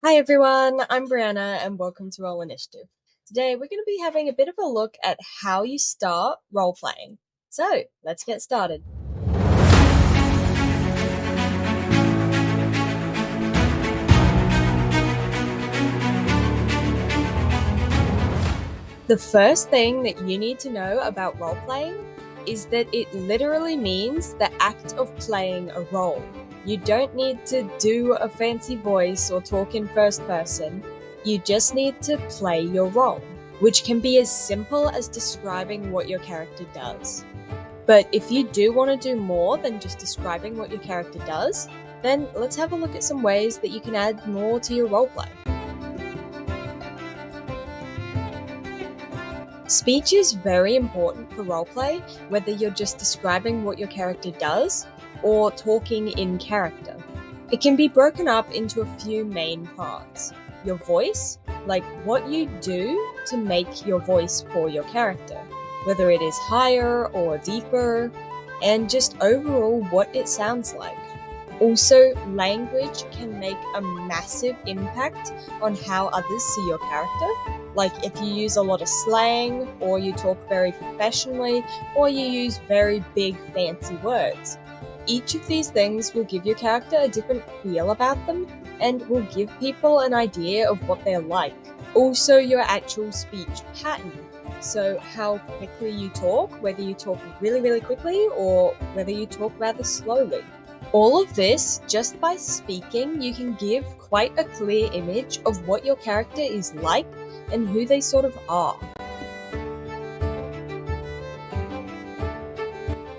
Hi everyone, I'm Brianna and welcome to Roll Initiative. Today we're going to be having a bit of a look at how you start role-playing. So, let's get started. The first thing that you need to know about role-playing is that it literally means the act of playing a role. You don't need to do a fancy voice or talk in first person. You just need to play your role, which can be as simple as describing what your character does. But if you do want to do more than just describing what your character does, then let's have a look at some ways that you can add more to your roleplay. Speech is very important for roleplay, whether you're just describing what your character does or talking in character. It can be broken up into a few main parts. Your voice, like what you do to make your voice for your character, whether it is higher or deeper, and just overall what it sounds like. Also, language can make a massive impact on how others see your character. Like if you use a lot of slang, or you talk very professionally, or you use very big fancy words. Each of these things will give your character a different feel about them, and will give people an idea of what they're like. Also, your actual speech pattern. So how quickly you talk, whether you talk really quickly, or whether you talk rather slowly. All of this, just by speaking, you can give quite a clear image of what your character is like and who they sort of are.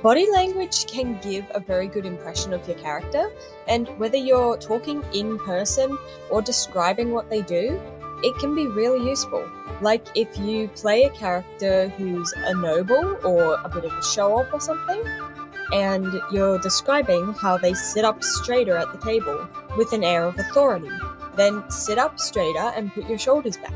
Body language can give a very good impression of your character, and whether you're talking in person or describing what they do, it can be really useful. Like if you play a character who's a noble or a bit of a show-off or something, and you're describing how they sit up straighter at the table with an air of authority, then sit up straighter and put your shoulders back.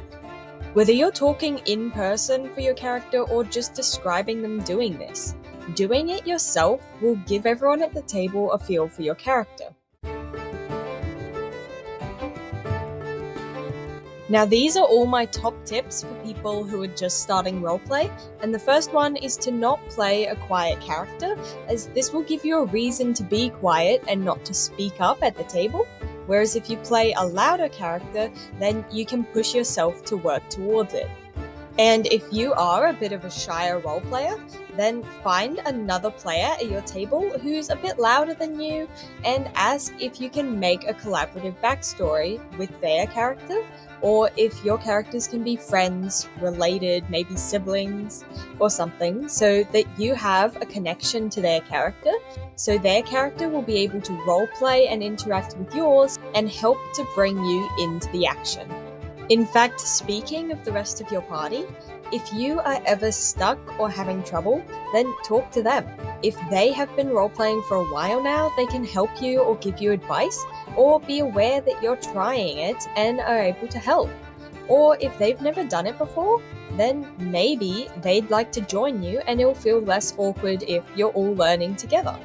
Whether you're talking in person for your character or just describing them doing this, doing it yourself will give everyone at the table a feel for your character. Now these are all my top tips for people who are just starting roleplay, and the first one is to not play a quiet character, as this will give you a reason to be quiet and not to speak up at the table, whereas if you play a louder character, then you can push yourself to work towards it. And if you are a bit of a shyer role player, then find another player at your table who's a bit louder than you and ask if you can make a collaborative backstory with their character, or if your characters can be friends, related, maybe siblings or something, so that you have a connection to their character, so their character will be able to roleplay and interact with yours and help to bring you into the action. In fact, speaking of the rest of your party, if you are ever stuck or having trouble, then talk to them. If they have been role-playing for a while now, they can help you or give you advice, or be aware that you're trying it and are able to help. Or if they've never done it before, then maybe they'd like to join you and it'll feel less awkward if you're all learning together.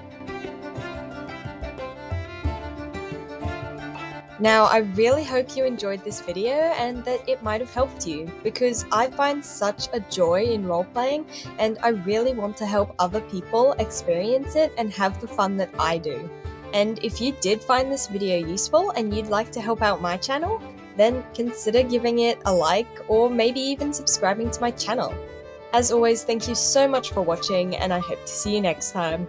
Now, I really hope you enjoyed this video and that it might have helped you, because I find such a joy in role-playing and I really want to help other people experience it and have the fun that I do. And if you did find this video useful and you'd like to help out my channel, then consider giving it a like or maybe even subscribing to my channel. As always, thank you so much for watching and I hope to see you next time.